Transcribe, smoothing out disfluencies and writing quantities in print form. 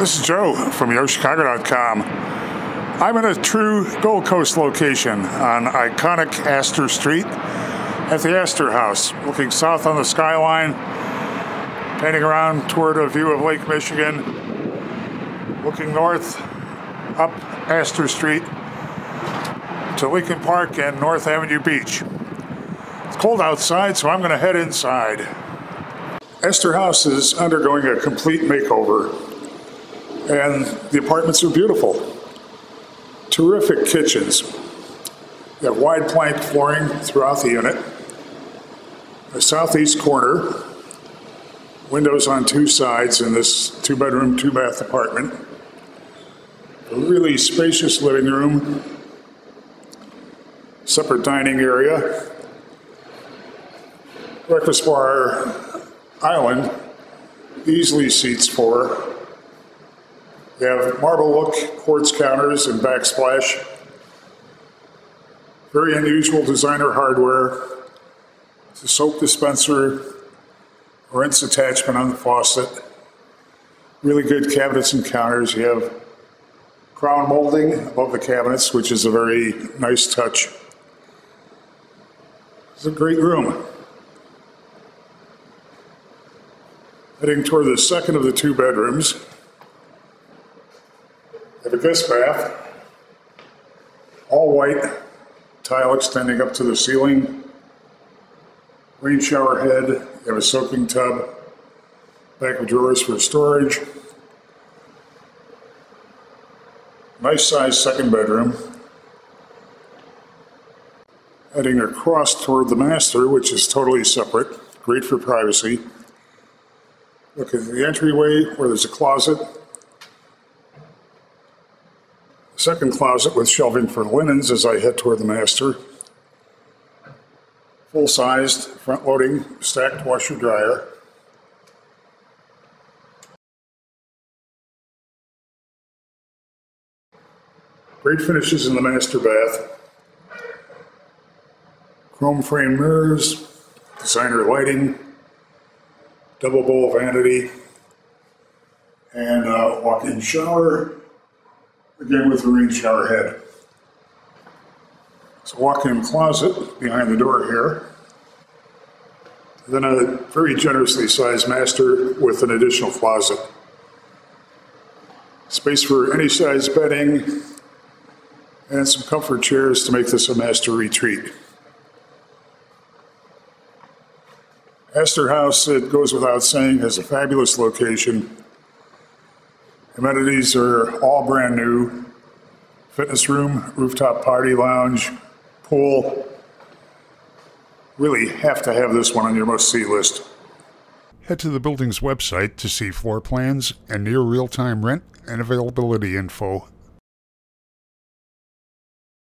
This is Joe from YoChicago.com. I'm in a true Gold Coast location on iconic Astor Street at the Astor House, looking south on the skyline, panning around toward a view of Lake Michigan, looking north up Astor Street to Lincoln Park and North Avenue Beach. It's cold outside, so I'm going to head inside. Astor House is undergoing a complete makeover, and the apartments are beautiful. Terrific kitchens. You have wide plank flooring throughout the unit. A southeast corner, windows on two sides in this two-bedroom, two-bath apartment. A really spacious living room, separate dining area, breakfast bar island, easily seats four. You have marble look quartz counters and backsplash. Very unusual designer hardware. It's a soap dispenser, rinse attachment on the faucet. Really good cabinets and counters. You have crown molding above the cabinets, which is a very nice touch. It's a great room. Heading toward the second of the two bedrooms. You have a guest bath, all white, tile extending up to the ceiling, rain shower head, you have a soaking tub, back of drawers for storage. Nice sized second bedroom. Heading across toward the master, which is totally separate, great for privacy. Look at the entryway where there's a closet. Second closet with shelving for linens as I head toward the master. Full-sized, front-loading, stacked washer-dryer. Great finishes in the master bath. Chrome frame mirrors, designer lighting, double bowl vanity, and a walk-in shower, again with a rain shower head. It's a walk-in closet behind the door here. Then a very generously sized master with an additional closet. Space for any size bedding and some comfort chairs to make this a master retreat. Astor House, it goes without saying, has a fabulous location. Amenities are all brand new. Fitness room, rooftop party lounge, pool. Really have to have this one on your must-see list. Head to the building's website to see floor plans and near real-time rent and availability info